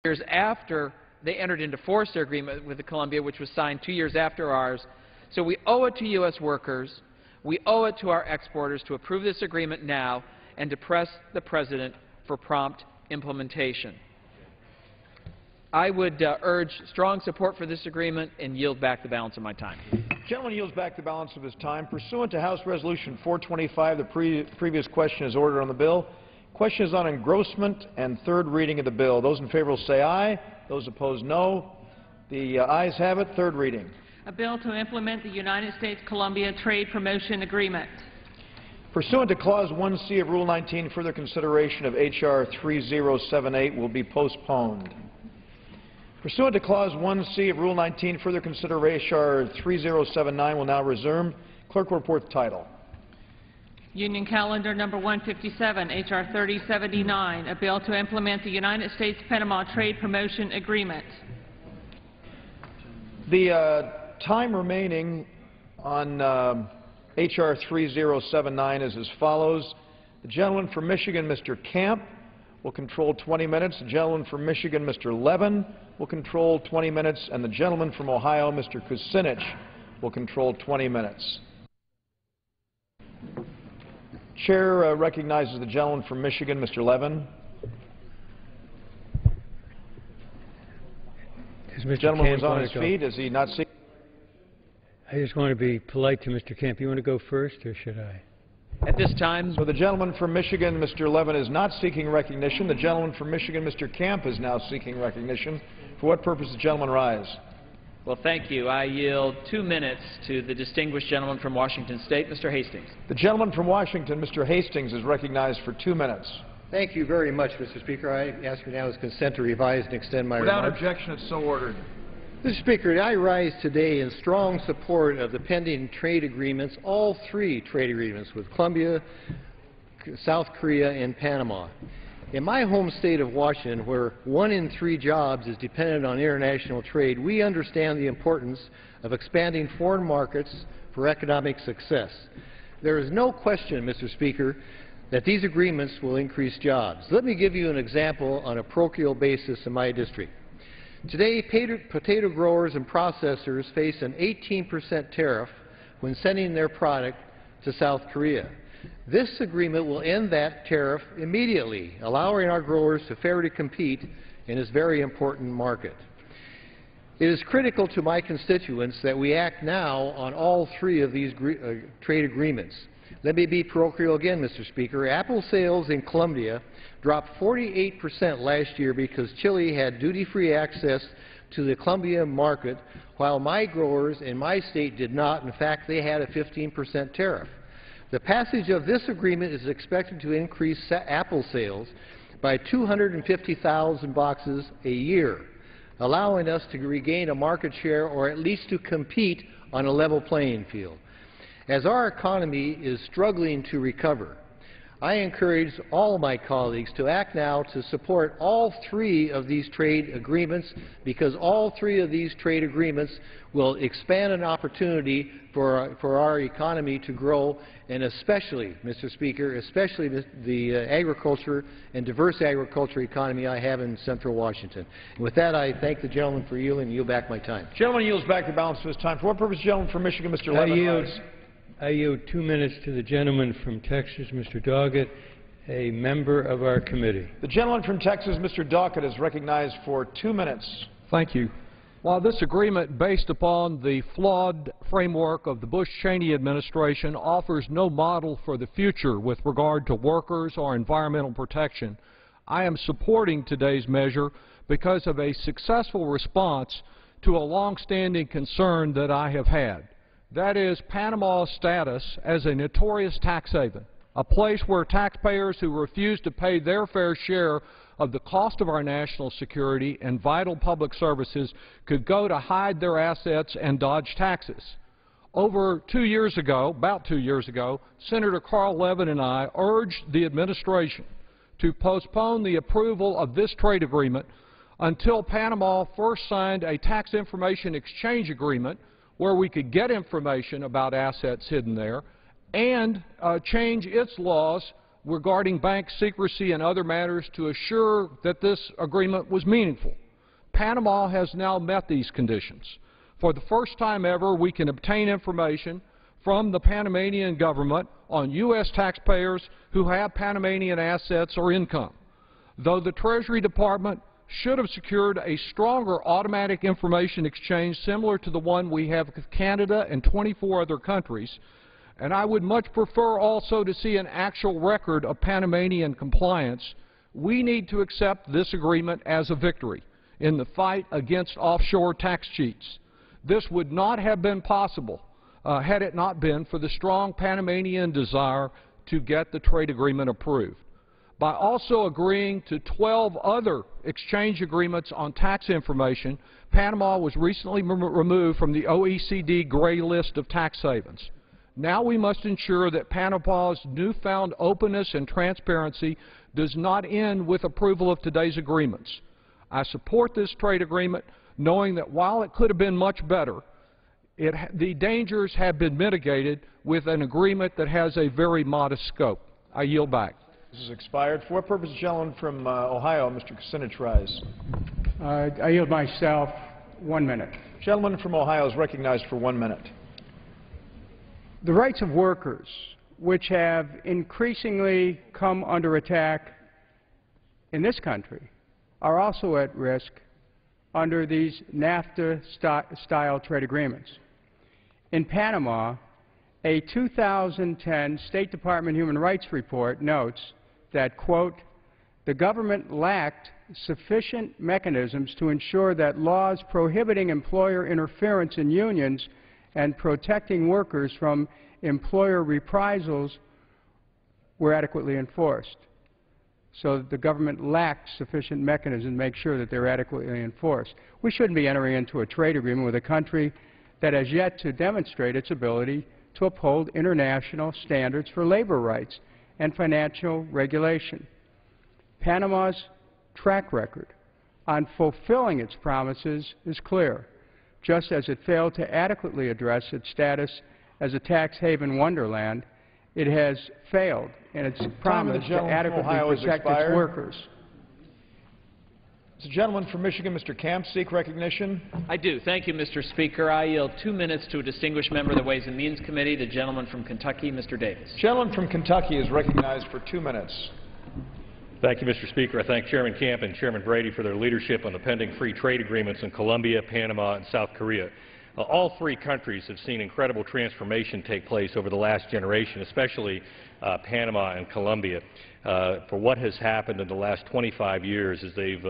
years after they entered into force their agreement with Colombia, which was signed 2 years after ours. So we owe it to U.S. workers, we owe it to our exporters to approve this agreement now and to press the President for prompt implementation. I would urge strong support for this agreement and yield back the balance of my time. The gentleman yields back the balance of his time. Pursuant to House Resolution 425, the previous question is ordered on the bill. Question is on engrossment and third reading of the bill. Those in favor will say aye. Those opposed, no. The ayes have it. Third reading. A bill to implement the United States-Colombia Trade Promotion Agreement. Pursuant to Clause 1C of Rule 19, further consideration of H.R. 3078 will be postponed. Pursuant to Clause 1C of Rule 19, further consideration of H.R. 3079 will now resume. Clerk will report the title. Union Calendar Number 157, H.R. 3079, a bill to implement the United States-Panama Trade Promotion Agreement. The time remaining on H.R. 3079 is as follows. The gentleman from Michigan, Mr. Camp, will control 20 minutes. The gentleman from Michigan, Mr. Levin, will control 20 minutes. And the gentleman from Ohio, Mr. Kucinich, will control 20 minutes. Chair recognizes the gentleman from Michigan, Mr. Levin. The gentleman was on his feet. Is he not seeking? I just want to be polite to Mr. Camp. You want to go first, or should I? At this time, so the gentleman from Michigan, Mr. Levin, is not seeking recognition. The gentleman from Michigan, Mr. Camp, is now seeking recognition. For what purpose does the gentleman rise? Well, thank you. I yield 2 minutes to the distinguished gentleman from Washington State, Mr. Hastings. The gentleman from Washington, Mr. Hastings, is recognized for 2 minutes. Thank you very much, Mr. Speaker. I ask you now his consent to revise and extend my remarks. Without objection, it's so ordered. Mr. Speaker, I rise today in strong support of the pending trade agreements, all three trade agreements with Colombia, South Korea, and Panama. In my home state of Washington, where 1 in 3 jobs is dependent on international trade, we understand the importance of expanding foreign markets for economic success. There is no question, Mr. Speaker, that these agreements will increase jobs. Let me give you an example on a parochial basis in my district. Today, potato growers and processors face an 18% tariff when sending their product to South Korea. This agreement will end that tariff immediately, allowing our growers to fairly compete in this very important market. It is critical to my constituents that we act now on all three of these trade agreements. Let me be parochial again, Mr. Speaker. Apple sales in Colombia dropped 48% last year because Chile had duty-free access to the Colombian market, while my growers in my state did not. In fact, they had a 15% tariff. The passage of this agreement is expected to increase Apple sales by 250,000 boxes a year, allowing us to regain a market share or at least to compete on a level playing field. As our economy is struggling to recover, I encourage all my colleagues to act now to support all three of these trade agreements, because all three of these trade agreements will expand an opportunity for our economy to grow, and especially, Mr. Speaker, especially the agriculture and diverse agriculture economy I have in Central Washington. And with that, I thank the gentleman for yielding and yield back my time. Gentleman yields back the balance of his time. For what purpose, gentleman from Michigan, Mr. Levin? I yield 2 minutes to the gentleman from Texas, Mr. Doggett, a member of our committee. The gentleman from Texas, Mr. Doggett, is recognized for 2 minutes. Thank you. While this agreement, based upon the flawed framework of the Bush-Cheney administration, offers no model for the future with regard to workers or environmental protection, I am supporting today's measure because of a successful response to a long-standing concern that I have had. That is Panama's status as a notorious tax haven, a place where taxpayers who refuse to pay their fair share of the cost of our national security and vital public services could go to hide their assets and dodge taxes. About 2 years ago, Senator Carl Levin and I urged the administration to postpone the approval of this trade agreement until Panama first signed a tax information exchange agreement where we could get information about assets hidden there, and change its laws regarding bank secrecy and other matters to assure that this agreement was meaningful. Panama has now met these conditions. For the first time ever, we can obtain information from the Panamanian government on U.S. taxpayers who have Panamanian assets or income. Though the Treasury Department should have secured a stronger automatic information exchange similar to the one we have with Canada and 24 other countries, and I would much prefer also to see an actual record of Panamanian compliance, we need to accept this agreement as a victory in the fight against offshore tax cheats. This would not have been possible had it not been for the strong Panamanian desire to get the trade agreement approved. By also agreeing to 12 other exchange agreements on tax information, Panama was recently removed from the OECD gray list of tax havens. Now we must ensure that Panama's newfound openness and transparency does not end with approval of today's agreements. I support this trade agreement, knowing that while it could have been much better, the dangers have been mitigated with an agreement that has a very modest scope. I yield back. This is expired. For what purpose, the gentleman from Ohio, Mr. Kucinich, rise? I yield myself 1 minute. Gentleman from Ohio is recognized for 1 minute. The rights of workers, which have increasingly come under attack in this country, are also at risk under these NAFTA-style trade agreements. In Panama, a 2010 State Department Human Rights report notes that, quote, the government lacked sufficient mechanisms to ensure that laws prohibiting employer interference in unions and protecting workers from employer reprisals were adequately enforced. So the government lacked sufficient mechanisms to make sure that they're adequately enforced. We shouldn't be entering into a trade agreement with a country that has yet to demonstrate its ability to uphold international standards for labor rights and financial regulation. Panama's track record on fulfilling its promises is clear. Just as it failed to adequately address its status as a tax haven wonderland, it has failed in its promise to adequately protect its workers. Does the gentleman from Michigan, Mr. Camp, seek recognition? I do. Thank you, Mr. Speaker. I yield 2 minutes to a distinguished member of the Ways and Means Committee, the gentleman from Kentucky, Mr. Davis. The gentleman from Kentucky is recognized for 2 minutes. Thank you, Mr. Speaker. I thank Chairman Camp and Chairman Brady for their leadership on the pending free trade agreements in Colombia, Panama, and South Korea. All three countries have seen incredible transformation take place over the last generation, especially Panama and Colombia, for what has happened in the last 25 years as they've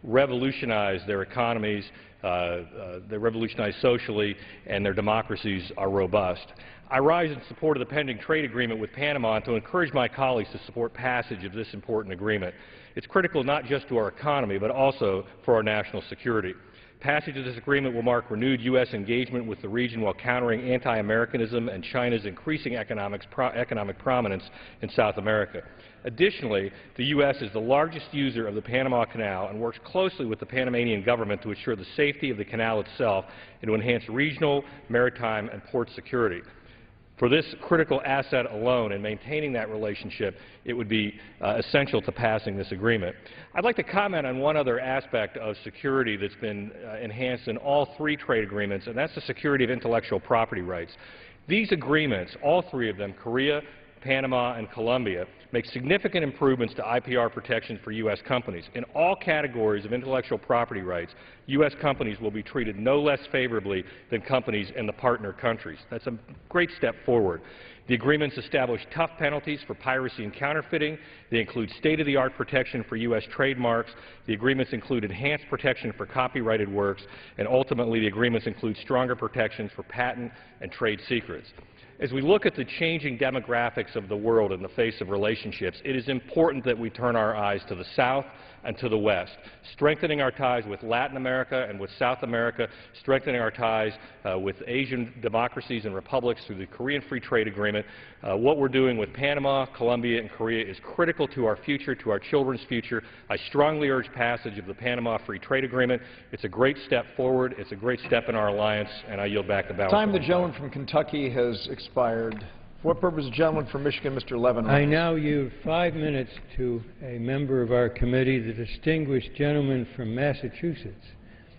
revolutionized their economies, they revolutionized socially, and their democracies are robust. I rise in support of the pending trade agreement with Panama and to encourage my colleagues to support passage of this important agreement. It's critical not just to our economy, but also for our national security. Passage of this agreement will mark renewed U.S. engagement with the region while countering anti-Americanism and China's increasing economic prominence in South America. Additionally, the U.S. is the largest user of the Panama Canal and works closely with the Panamanian government to ensure the safety of the canal itself and to enhance regional, maritime, and port security. For this critical asset alone and maintaining that relationship, it would be essential to passing this agreement. I'd like to comment on one other aspect of security that's been enhanced in all three trade agreements, and that's the security of intellectual property rights. These agreements, all three of them, Korea, Panama, and Colombia, make significant improvements to IPR protection for U.S. companies. In all categories of intellectual property rights, U.S. companies will be treated no less favorably than companies in the partner countries. That's a great step forward. The agreements establish tough penalties for piracy and counterfeiting. They include state-of-the-art protection for U.S. trademarks. The agreements include enhanced protection for copyrighted works. And ultimately, the agreements include stronger protections for patent and trade secrets. As we look at the changing demographics of the world in the face of relationships, it is important that we turn our eyes to the South and to the West, strengthening our ties with Latin America and with South America, strengthening our ties with Asian democracies and republics through the Korean Free Trade Agreement. What we're doing with Panama, Colombia, and Korea is critical to our future, to our children's future. I strongly urge passage of the Panama Free Trade Agreement. It's a great step forward. It's a great step in our alliance, and I yield back the balance. Time the gentleman from Kentucky has expired. For what purpose, the gentleman from Michigan, Mr. Levin? I now yield 5 minutes to a member of our committee, the distinguished gentleman from Massachusetts.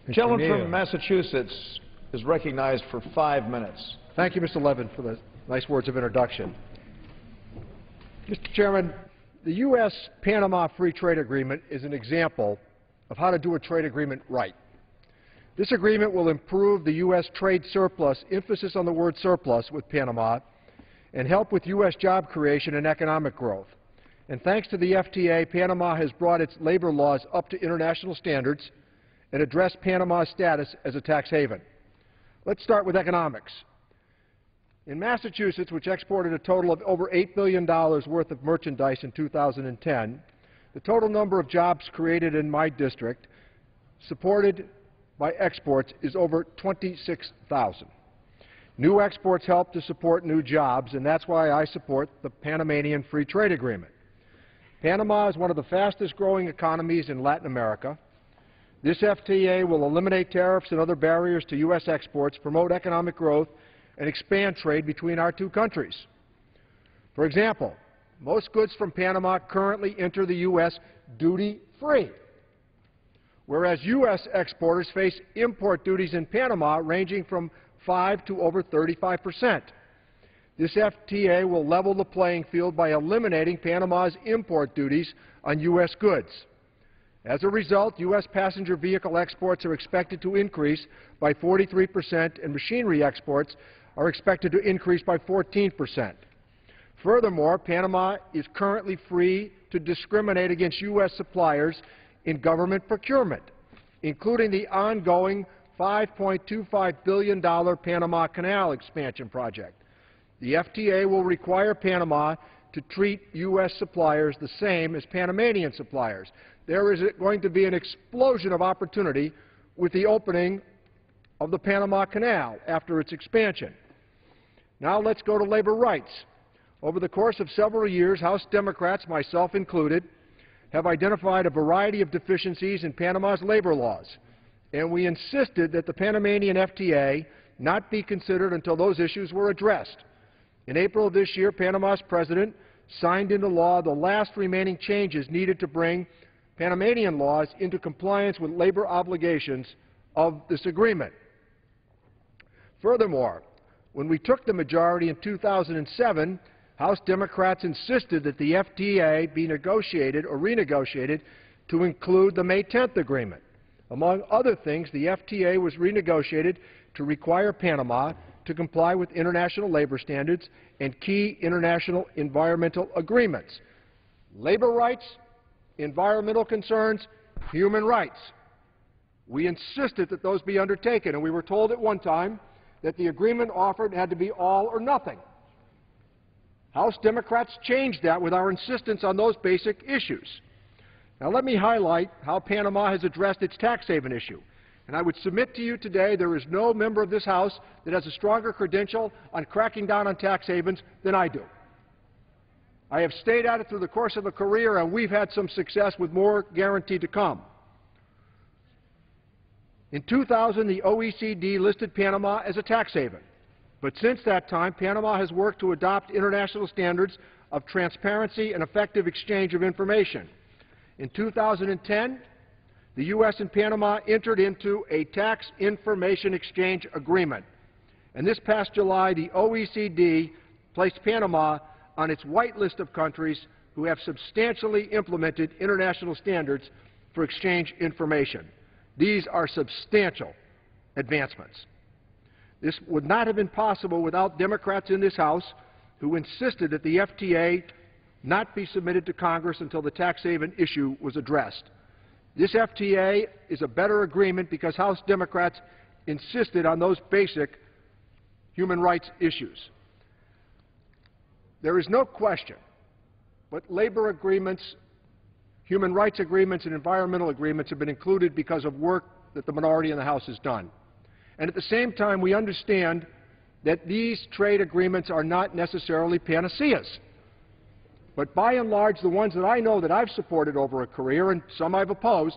The gentleman from Massachusetts is recognized for 5 minutes. Thank you, Mr. Levin, for the nice words of introduction. Mr. Chairman, the U.S.-Panama Free Trade Agreement is an example of how to do a trade agreement right. This agreement will improve the U.S. trade surplus, emphasis on the word surplus, with Panama, and help with U.S. job creation and economic growth. And thanks to the FTA, Panama has brought its labor laws up to international standards and addressed Panama's status as a tax haven. Let's start with economics. In Massachusetts, which exported a total of over $8 billion worth of merchandise in 2010, the total number of jobs created in my district, supported by exports, is over 26,000. New exports help to support new jobs, and that's why I support the Panamanian Free Trade Agreement. Panama is one of the fastest-growing economies in Latin America. This FTA will eliminate tariffs and other barriers to U.S. exports, promote economic growth, and expand trade between our two countries. For example, most goods from Panama currently enter the U.S. duty-free, whereas U.S. exporters face import duties in Panama ranging from 5 to over 35%. This FTA will level the playing field by eliminating Panama's import duties on U.S. goods. As a result, U.S. passenger vehicle exports are expected to increase by 43%, and machinery exports are expected to increase by 14%. Furthermore, Panama is currently free to discriminate against U.S. suppliers in government procurement, including the ongoing $5.25 billion Panama Canal expansion project. The FTA will require Panama to treat U.S. suppliers the same as Panamanian suppliers. There is going to be an explosion of opportunity with the opening of the Panama Canal after its expansion. Now let's go to labor rights. Over the course of several years, House Democrats, myself included, have identified a variety of deficiencies in Panama's labor laws, and we insisted that the Panamanian FTA not be considered until those issues were addressed. In April of this year, Panama's president signed into law the last remaining changes needed to bring Panamanian laws into compliance with labor obligations of this agreement. Furthermore, when we took the majority in 2007, House Democrats insisted that the FTA be negotiated or renegotiated to include the May 10th agreement. Among other things, the FTA was renegotiated to require Panama to comply with international labor standards and key international environmental agreements. Labor rights, environmental concerns, human rights. We insisted that those be undertaken, and we were told at one time that the agreement offered had to be all or nothing. House Democrats changed that with our insistence on those basic issues. Now let me highlight how Panama has addressed its tax haven issue. And I would submit to you today there is no member of this House that has a stronger credential on cracking down on tax havens than I do. I have stayed at it through the course of a career, and we've had some success with more guaranteed to come. In 2000, the OECD listed Panama as a tax haven. But since that time, Panama has worked to adopt international standards of transparency and effective exchange of information. In 2010, the U.S. and Panama entered into a tax information exchange agreement. And this past July, the OECD placed Panama on its white list of countries who have substantially implemented international standards for exchange information. These are substantial advancements. This would not have been possible without Democrats in this House who insisted that the FTA not be submitted to Congress until the tax haven issue was addressed. This FTA is a better agreement because House Democrats insisted on those basic human rights issues. There is no question, but labor agreements, human rights agreements, and environmental agreements have been included because of work that the minority in the House has done. And at the same time, we understand that these trade agreements are not necessarily panaceas. But by and large, the ones that I know that I've supported over a career, and some I've opposed,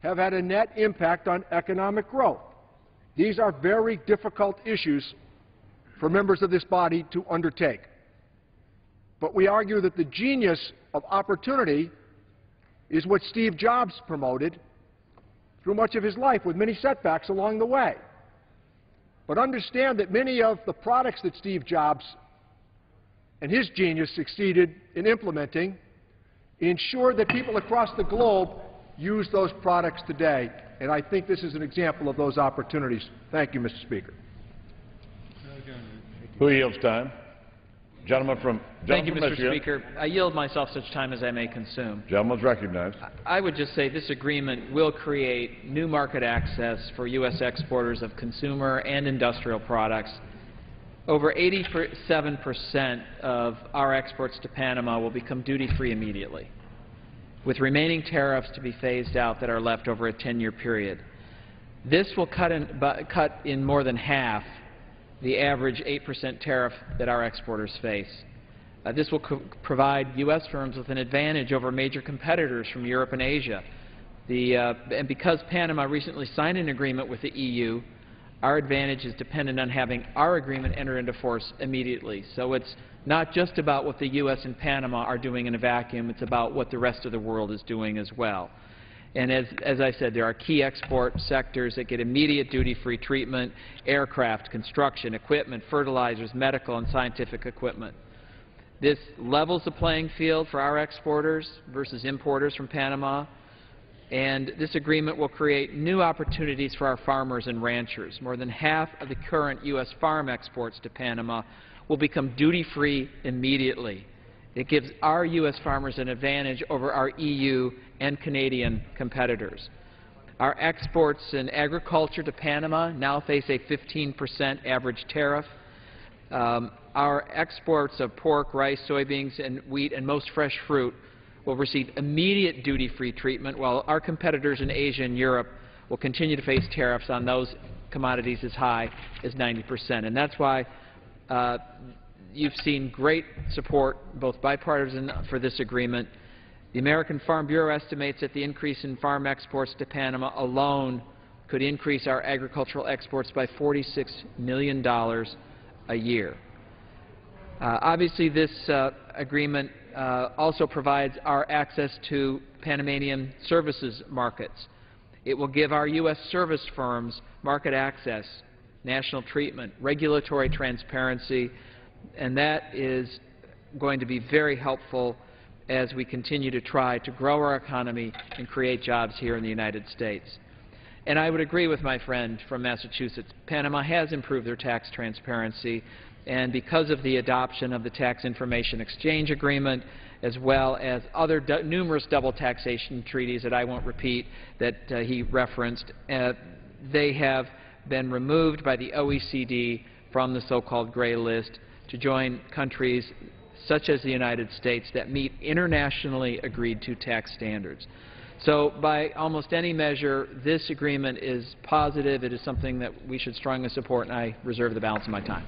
have had a net impact on economic growth. These are very difficult issues for members of this body to undertake. But we argue that the genius of opportunity is what Steve Jobs promoted through much of his life, with many setbacks along the way. But understand that many of the products that Steve Jobs and his genius succeeded in implementing ensure that people across the globe use those products today. And I think this is an example of those opportunities. Thank you, Mr. Speaker. Who yields time? Thank you, Mr. Michigan. Speaker. I yield myself such time as I may consume. Gentleman's recognized. I would just say this agreement will create new market access for U.S. exporters of consumer and industrial products. Over 87% of our exports to Panama will become duty-free immediately, with remaining tariffs to be phased out that are left over a 10-year period. This will cut in more than half the average 8% tariff that our exporters face. This will provide U.S. firms with an advantage over major competitors from Europe and Asia. And because Panama recently signed an agreement with the EU, our advantage is dependent on having our agreement enter into force immediately. So it's not just about what the U.S. and Panama are doing in a vacuum, it's about what the rest of the world is doing as well. And as I said, there are key export sectors that get immediate duty-free treatment: aircraft, construction, equipment, fertilizers, medical and scientific equipment. This levels the playing field for our exporters versus importers from Panama, and this agreement will create new opportunities for our farmers and ranchers. More than half of the current U.S. farm exports to Panama will become duty-free immediately. It gives our U.S. farmers an advantage over our EU and Canadian competitors. Our exports in agriculture to Panama now face a 15% average tariff. Our exports of pork, rice, soybeans, and wheat, and most fresh fruit will receive immediate duty-free treatment, while our competitors in Asia and Europe will continue to face tariffs on those commodities as high as 90%. And that's why you've seen great support, both bipartisan, for this agreement. The American Farm Bureau estimates that the increase in farm exports to Panama alone could increase our agricultural exports by $46 million a year. Obviously, this agreement also provides our access to Panamanian services markets. It will give our U.S. service firms market access, national treatment, regulatory transparency, and that is going to be very helpful as we continue to try to grow our economy and create jobs here in the United States. And I would agree with my friend from Massachusetts. Panama has improved their tax transparency, and because of the adoption of the Tax Information Exchange Agreement, as well as other numerous double taxation treaties that I won't repeat that he referenced, they have been removed by the OECD from the so-called gray list to join countries such as the United States that meet internationally agreed-to tax standards. So by almost any measure, this agreement is positive. It is something that we should strongly support, and I reserve the balance of my time.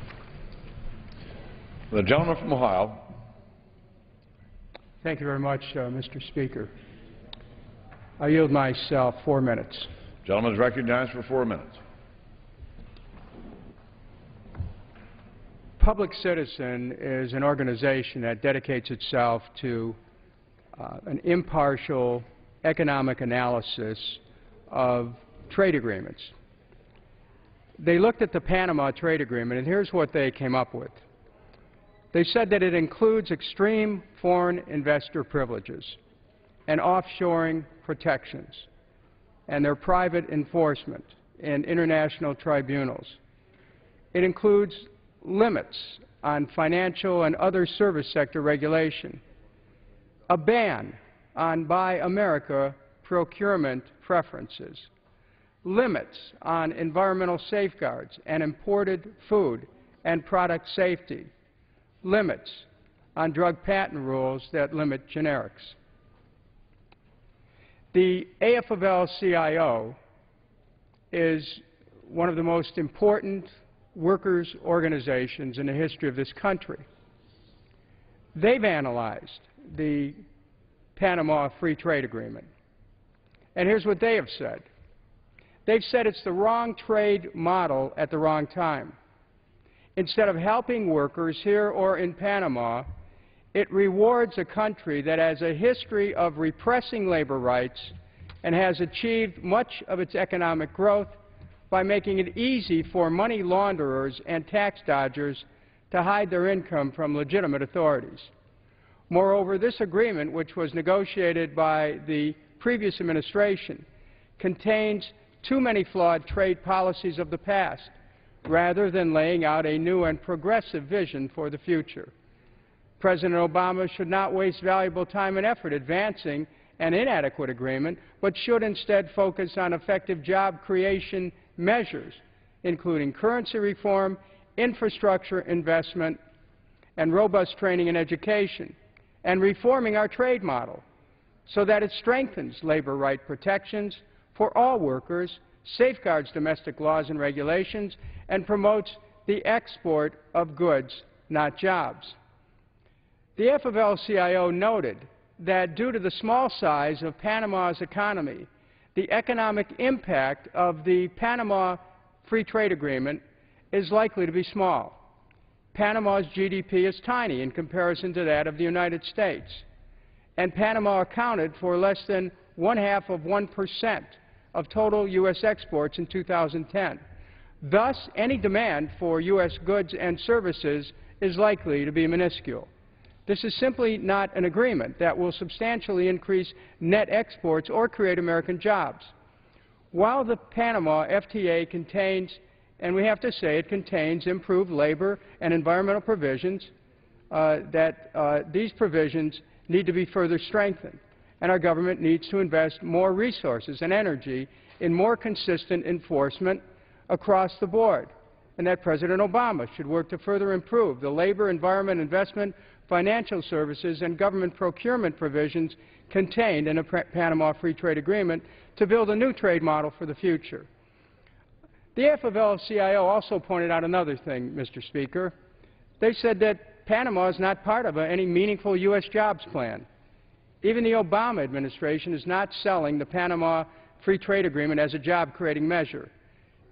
The gentleman from Ohio. Thank you very much, Mr. Speaker. I yield myself 4 minutes. Gentleman is recognized for 4 minutes. Public Citizen is an organization that dedicates itself to an impartial economic analysis of trade agreements. They looked at the Panama trade agreement, and here's what they came up with. They said that it includes extreme foreign investor privileges and offshoring protections and their private enforcement in international tribunals. It includes limits on financial and other service sector regulation, a ban on Buy America procurement preferences, limits on environmental safeguards and imported food and product safety, limits on drug patent rules that limit generics. The AFL-CIO is one of the most important workers' organizations in the history of this country. They've analyzed the Panama Free Trade Agreement, and here's what they have said. They've said it's the wrong trade model at the wrong time. Instead of helping workers here or in Panama, it rewards a country that has a history of repressing labor rights and has achieved much of its economic growth by making it easy for money launderers and tax dodgers to hide their income from legitimate authorities. Moreover, this agreement, which was negotiated by the previous administration, contains too many flawed trade policies of the past, rather than laying out a new and progressive vision for the future. President Obama should not waste valuable time and effort advancing an inadequate agreement, but should instead focus on effective job creation measures, including currency reform, infrastructure investment, and robust training and education, and reforming our trade model so that it strengthens labor right protections for all workers, safeguards domestic laws and regulations, and promotes the export of goods, not jobs. The AFL-CIO noted that due to the small size of Panama's economy, the economic impact of the Panama Free Trade Agreement is likely to be small. Panama's GDP is tiny in comparison to that of the United States, and Panama accounted for less than 0.5% of total U.S. exports in 2010. Thus, any demand for U.S. goods and services is likely to be minuscule. This is simply not an agreement that will substantially increase net exports or create American jobs. While the Panama FTA contains, and we have to say it contains, improved labor and environmental provisions, these provisions need to be further strengthened, and our government needs to invest more resources and energy in more consistent enforcement across the board, and that President Obama should work to further improve the labor, environment, investment, financial services, and government procurement provisions contained in a Panama Free Trade Agreement to build a new trade model for the future. The AFL-CIO also pointed out another thing, Mr. Speaker. They said that Panama is not part of any meaningful U.S. jobs plan. Even the Obama administration is not selling the Panama Free Trade Agreement as a job-creating measure.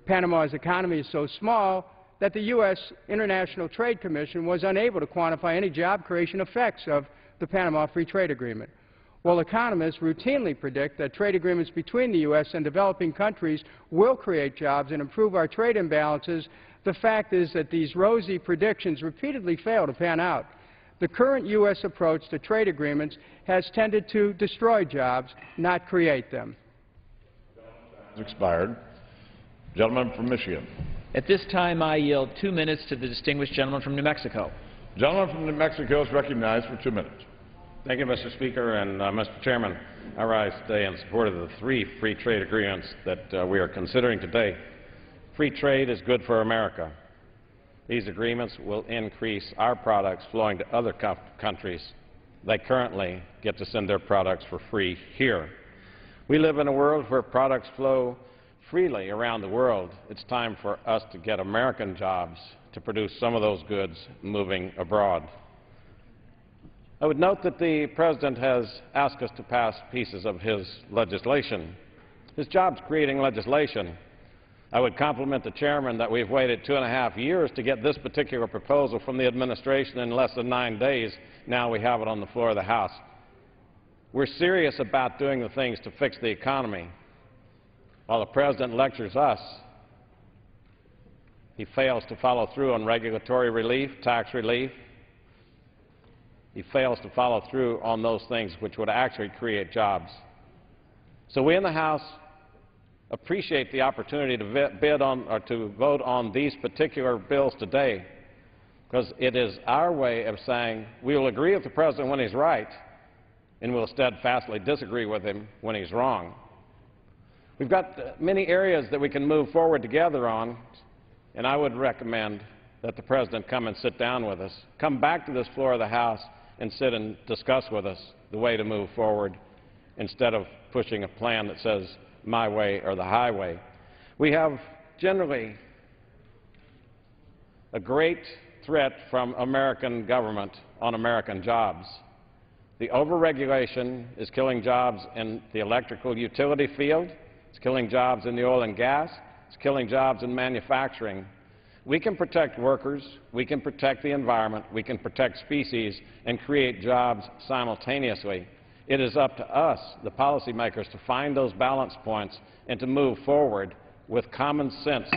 Panama's economy is so small that the U.S. International Trade Commission was unable to quantify any job creation effects of the Panama Free Trade Agreement. While economists routinely predict that trade agreements between the U.S. and developing countries will create jobs and improve our trade imbalances, the fact is that these rosy predictions repeatedly fail to pan out. The current U.S. approach to trade agreements has tended to destroy jobs, not create them. Expired. Gentleman from Michigan. At this time, I yield 2 minutes to the distinguished gentleman from New Mexico. Gentleman from New Mexico is recognized for 2 minutes. Thank you, Mr. Speaker, and Mr. Chairman. I rise today in support of the 3 free trade agreements that we are considering today. Free trade is good for America. These agreements will increase our products flowing to other countries. They currently get to send their products for free here. We live in a world where products flow freely around the world. It's time for us to get American jobs to produce some of those goods moving abroad. I would note that the President has asked us to pass pieces of his legislation, his jobs-creating legislation. I would compliment the Chairman that we've waited 2.5 years to get this particular proposal from the administration in less than 9 days. Now we have it on the floor of the House. We're serious about doing the things to fix the economy. While the President lectures us, he fails to follow through on regulatory relief, tax relief. He fails to follow through on those things which would actually create jobs. So we in the House appreciate the opportunity to bid on or to vote on these particular bills today, because it is our way of saying we will agree with the President when he's right and we'll steadfastly disagree with him when he's wrong. We've got many areas that we can move forward together on, and I would recommend that the President come and sit down with us, come back to this floor of the House and sit and discuss with us the way to move forward instead of pushing a plan that says my way or the highway. We have generally a great threat from American government on American jobs. The overregulation is killing jobs in the electrical utility field. It's killing jobs in the oil and gas. It's killing jobs in manufacturing. We can protect workers, we can protect the environment, we can protect species, and create jobs simultaneously. It is up to us, the policymakers, to find those balance points and to move forward with common sense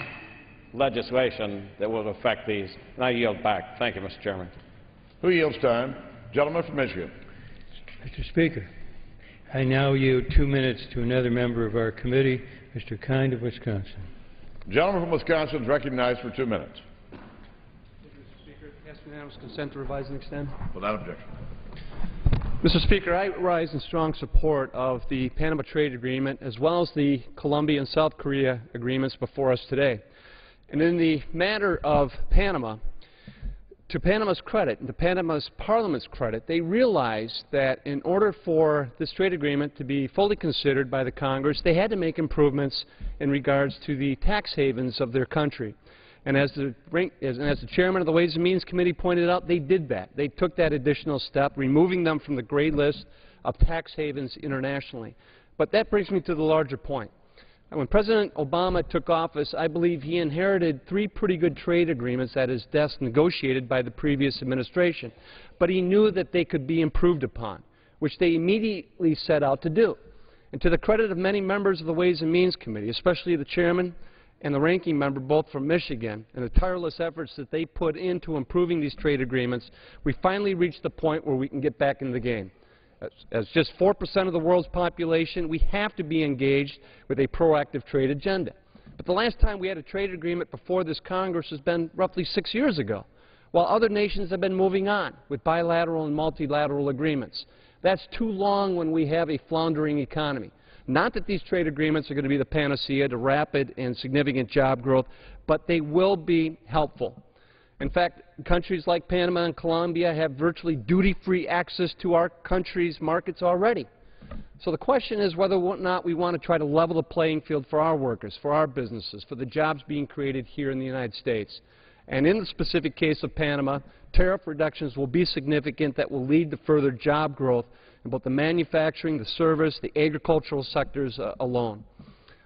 legislation that will affect these. And I yield back. Thank you, Mr. Chairman. Who yields time? Gentleman from Michigan. Mr. Speaker, I now yield 2 minutes to another member of our committee, Mr. Kind of Wisconsin. Gentleman from Wisconsin is recognized for 2 minutes. Mr. Speaker, ask unanimous consent to revise and extend. Without objection. Mr. Speaker, I rise in strong support of the Panama Trade Agreement as well as the Colombia and South Korea agreements before us today. And in the matter of Panama, to Panama's credit and to Panama's Parliament's credit, they realized that in order for this trade agreement to be fully considered by the Congress, they had to make improvements in regards to the tax havens of their country. And as the chairman of the Ways and Means Committee pointed out, they did that. They took that additional step, removing them from the gray list of tax havens internationally. But that brings me to the larger point. When President Obama took office, I believe he inherited 3 pretty good trade agreements at his desk negotiated by the previous administration. But he knew that they could be improved upon, which they immediately set out to do. And to the credit of many members of the Ways and Means Committee, especially the chairman and the ranking member, both from Michigan, and the tireless efforts that they put into improving these trade agreements, we finally reached the point where we can get back in the game. As just 4% of the world's population, we have to be engaged with a proactive trade agenda. But the last time we had a trade agreement before this Congress has been roughly 6 years ago, while other nations have been moving on with bilateral and multilateral agreements. That's too long when we have a floundering economy. Not that these trade agreements are going to be the panacea to rapid and significant job growth, but they will be helpful. In fact, countries like Panama and Colombia have virtually duty-free access to our country's markets already. So the question is whether or not we want to try to level the playing field for our workers, for our businesses, for the jobs being created here in the United States. And in the specific case of Panama, tariff reductions will be significant that will lead to further job growth in both the manufacturing, the service, the agricultural sectors alone.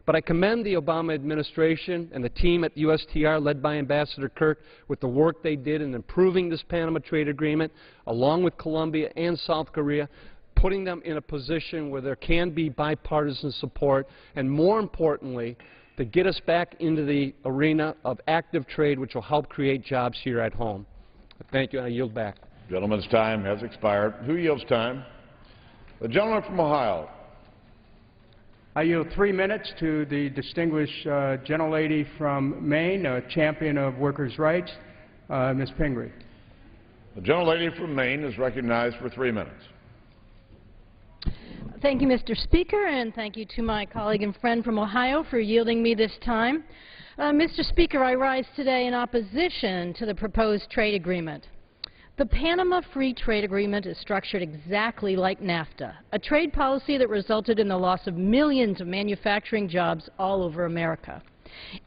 But I commend the Obama administration and the team at USTR led by Ambassador Kirk with the work they did in improving this Panama trade agreement, along with Colombia and South Korea, putting them in a position where there can be bipartisan support, and more importantly, to get us back into the arena of active trade, which will help create jobs here at home. Thank you, and I yield back. Gentleman's time has expired. Who yields time? The gentleman from Ohio. I yield 3 minutes to the distinguished gentlelady from Maine, a champion of workers' rights, Ms. Pingree. The gentlelady from Maine is recognized for 3 minutes. Thank you, Mr. Speaker, and thank you to my colleague and friend from Ohio for yielding me this time. Mr. Speaker, I rise today in opposition to the proposed trade agreement. The Panama Free Trade Agreement is structured exactly like NAFTA, a trade policy that resulted in the loss of millions of manufacturing jobs all over America.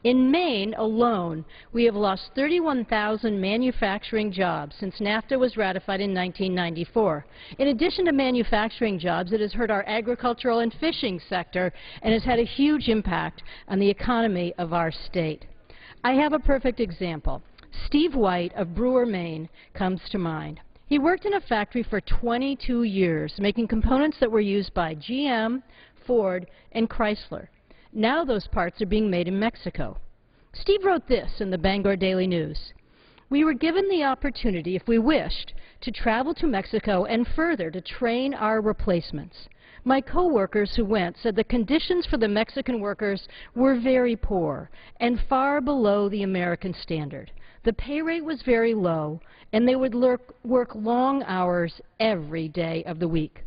In Maine alone, we have lost 31,000 manufacturing jobs since NAFTA was ratified in 1994. In addition to manufacturing jobs, it has hurt our agricultural and fishing sector and has had a huge impact on the economy of our state. I have a perfect example. Steve White of Brewer, Maine, comes to mind. He worked in a factory for 22 years, making components that were used by GM, Ford, and Chrysler. Now those parts are being made in Mexico. Steve wrote this in the Bangor Daily News. We were given the opportunity, if we wished, to travel to Mexico and further to train our replacements. My co-workers who went said the conditions for the Mexican workers were very poor and far below the American standard. The pay rate was very low, and they would work long hours every day of the week.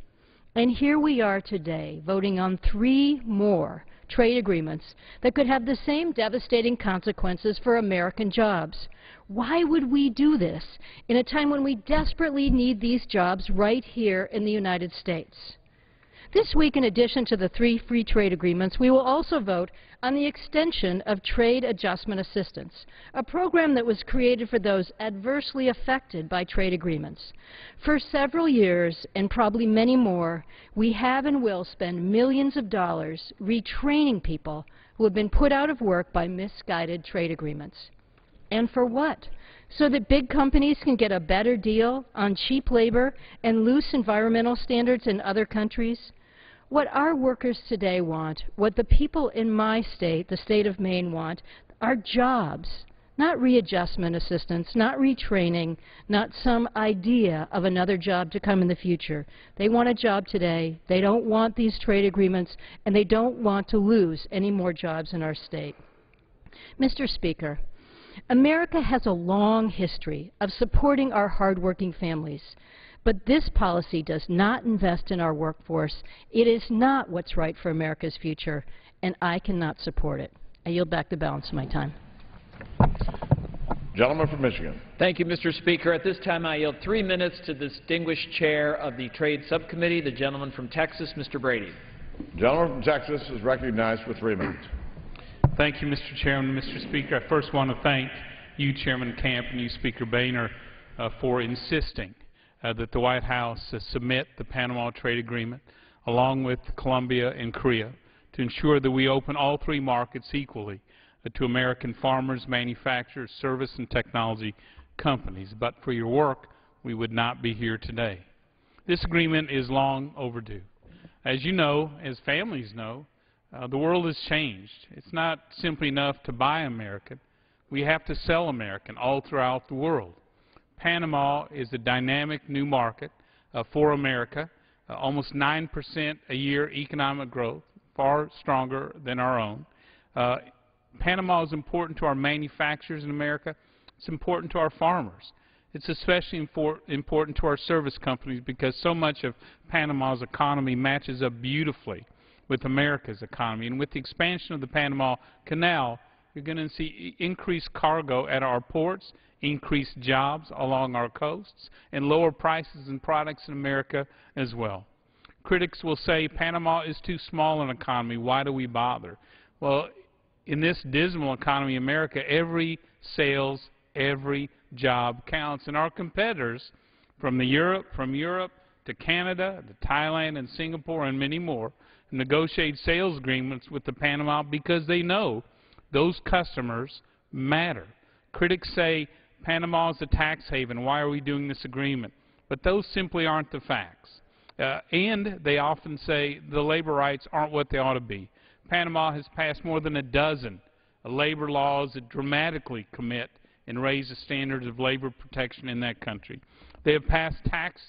And here we are today, voting on 3 more trade agreements that could have the same devastating consequences for American jobs. Why would we do this in a time when we desperately need these jobs right here in the United States? This week, in addition to the 3 free trade agreements, we will also vote on the extension of Trade Adjustment Assistance, a program that was created for those adversely affected by trade agreements. For several years, and probably many more, we have and will spend millions of dollars retraining people who have been put out of work by misguided trade agreements. And for what? So that big companies can get a better deal on cheap labor and loose environmental standards in other countries? What our workers today want, what the people in my state, the state of Maine, want, are jobs, not readjustment assistance, not retraining, not some idea of another job to come in the future. They want a job today. They don't want these trade agreements, and they don't want to lose any more jobs in our state. Mr. Speaker, America has a long history of supporting our hardworking families. But this policy does not invest in our workforce. It is not what's right for America's future, and I cannot support it. I yield back the balance of my time. Gentleman from Michigan. Thank you, Mr. Speaker. At this time, I yield 3 minutes to the distinguished chair of the Trade Subcommittee, the gentleman from Texas, Mr. Brady. Gentleman from Texas is recognized for 3 minutes. Thank you, Mr. Chairman. Mr. Speaker, I first want to thank you, Chairman Camp, and you, Speaker Boehner, for insisting that the White House submit the Panama Trade Agreement along with Colombia and Korea to ensure that we open all 3 markets equally to American farmers, manufacturers, service and technology companies. But for your work, we would not be here today. This agreement is long overdue. As you know, as families know, the world has changed. It's not simply enough to buy American. We have to sell American all throughout the world. Panama is a dynamic new market for America, almost 9% a year economic growth, far stronger than our own. Panama is important to our manufacturers in America. It's important to our farmers. It's especially important to our service companies because so much of Panama's economy matches up beautifully with America's economy. And with the expansion of the Panama Canal, you're going to see increased cargo at our ports, increased jobs along our coasts, and lower prices in products in America as well. Critics will say Panama is too small an economy. Why do we bother? Well, in this dismal economy, America, every sales, every job counts. And our competitors from Europe to Canada, to Thailand and Singapore and many more negotiate sales agreements with the Panama because they know those customers matter. Critics say Panama is a tax haven. Why are we doing this agreement? But those simply aren't the facts. And they often say the labor rights aren't what they ought to be. Panama has passed more than a dozen labor laws that dramatically commit and raise the standards of labor protection in that country. They have passed tax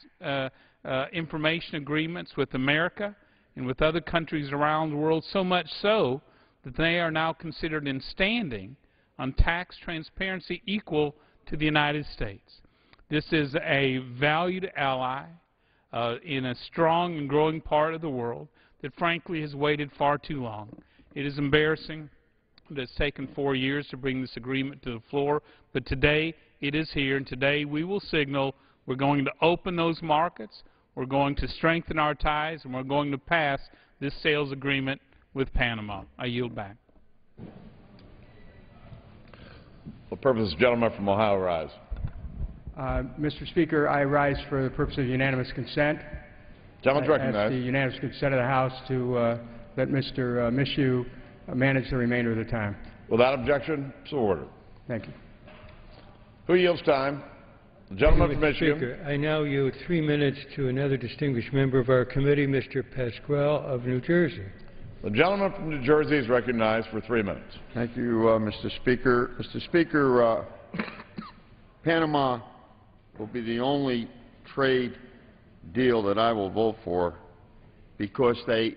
information agreements with America and with other countries around the world, so much so that they are now considered in standing on tax transparency equal to the United States. This is a valued ally in a strong and growing part of the world that frankly has waited far too long. It is embarrassing that it's taken 4 years to bring this agreement to the floor, but today it is here, and today we will signal we're going to open those markets, we're going to strengthen our ties, and we're going to pass this sales agreement with Panama. I yield back. For purpose, the gentleman from Ohio rise. Mr. Speaker, I rise for the purpose of unanimous consent. Gentleman's recognized. I ask the unanimous consent of the House to let Mr. Mishu manage the remainder of the time. Without objection, so ordered. Thank you. Who yields time? The gentleman from Michigan. Speaker, I now yield 3 minutes to another distinguished member of our committee, Mr. Pasquale of New Jersey. The gentleman from New Jersey is recognized for 3 minutes. Thank you, Mr. Speaker. Mr. Speaker, Panama will be the only trade deal that I will vote for because they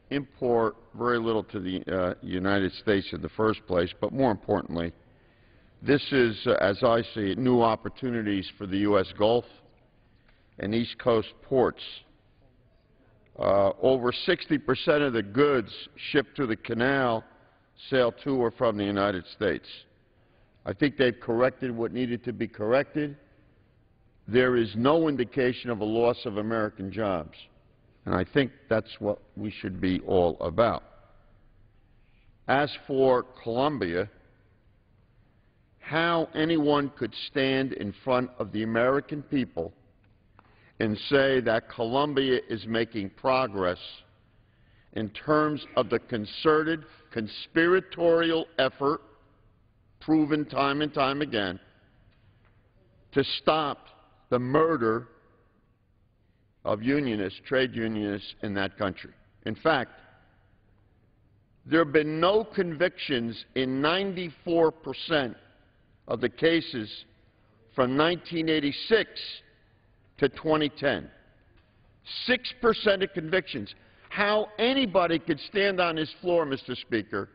import very little to the United States in the first place, but more importantly, this is, as I see it, new opportunities for the U.S. Gulf and East Coast ports. Over 60% of the goods shipped through the canal sail to or from the United States. I think they've corrected what needed to be corrected. There is no indication of a loss of American jobs, and I think that's what we should be all about. As for Colombia, how anyone could stand in front of the American people and say that Colombia is making progress in terms of the concerted, conspiratorial effort proven time and time again to stop the murder of unionists, trade unionists in that country. In fact, there have been no convictions in 94% of the cases from 1986 to 2010. 6% of convictions. How anybody could stand on this floor, Mr. Speaker,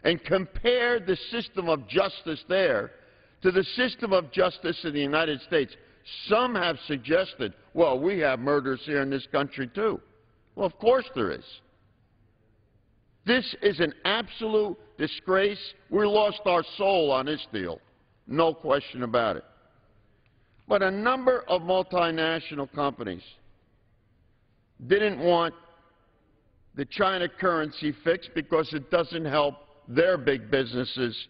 and compare the system of justice there to the system of justice in the United States. Some have suggested, well, we have murders here in this country too. Well, of course there is. This is an absolute disgrace. We lost our soul on this deal. No question about it. But a number of multinational companies didn't want the China currency fixed because it doesn't help their big businesses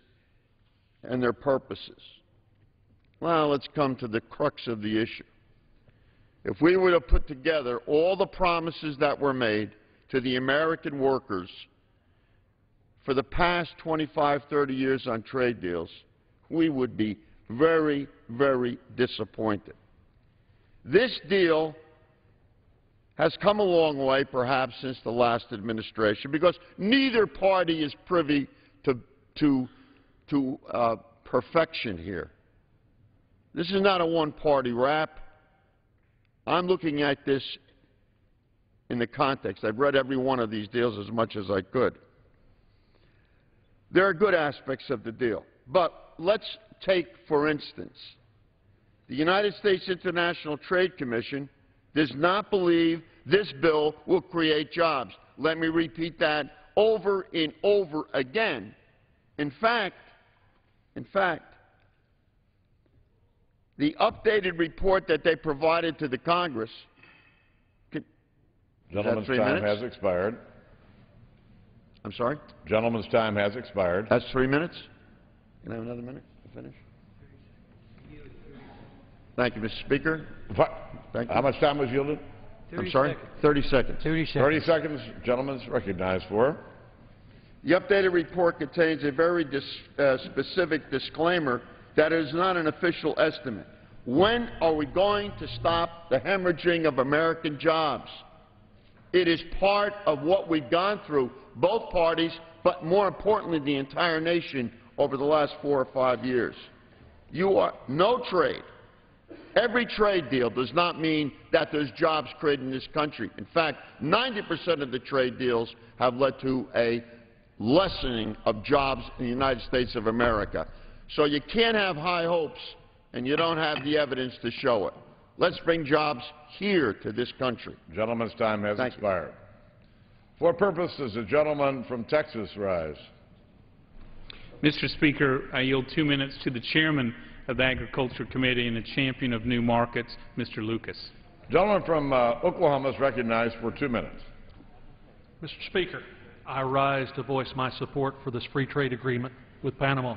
and their purposes. Well, let's come to the crux of the issue. If we were to put together all the promises that were made to the American workers for the past 25, 30 years on trade deals, we would be very, very disappointed. This deal has come a long way, perhaps, since the last administration, because neither party is privy to perfection here. This is not a one-party rap. I'm looking at this in the context. I've read every one of these deals as much as I could. There are good aspects of the deal, but let's take, for instance, the United States International Trade Commission does not believe this bill will create jobs. Let me repeat that over and over again. In fact, the updated report that they provided to the Congress. Gentleman's time has expired. I'm sorry? Gentleman's time has expired. That's 3 minutes? Can I have another minute to finish? Thank you, Mr. Speaker. Thank you. How much time was yielded? I'm sorry? 30 seconds. 30 seconds. Gentleman's recognized for. The updated report contains a very specific disclaimer that it is not an official estimate. When are we going to stop the hemorrhaging of American jobs? It is part of what we've gone through, both parties, but more importantly, the entire nation over the last 4 or 5 years. No trade. Every trade deal does not mean that there's jobs created in this country. In fact, 90% of the trade deals have led to a lessening of jobs in the United States of America. So you can't have high hopes and you don't have the evidence to show it. Let's bring jobs here to this country. Gentleman's time has expired. For purpose, does the gentleman from Texas rise? Mr. Speaker, I yield 2 minutes to the chairman of the Agriculture Committee and the champion of new markets, Mr. Lucas. Gentleman from Oklahoma is recognized for 2 minutes. Mr. Speaker, I rise to voice my support for this free trade agreement with Panama.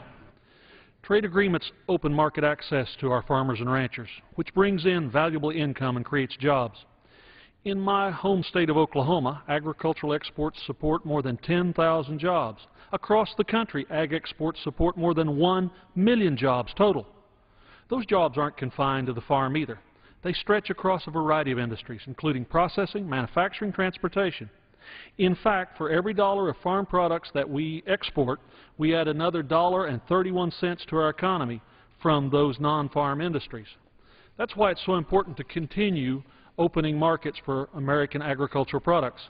Trade agreements open market access to our farmers and ranchers, which brings in valuable income and creates jobs. In my home state of Oklahoma, agricultural exports support more than 10,000 jobs. Across the country, ag exports support more than 1 million jobs total. Those jobs aren't confined to the farm either. They stretch across a variety of industries, including processing, manufacturing, transportation. In fact, for every dollar of farm products that we export, we add another $1.31 to our economy from those non-farm industries. That's why it's so important to continue opening markets for American agricultural products.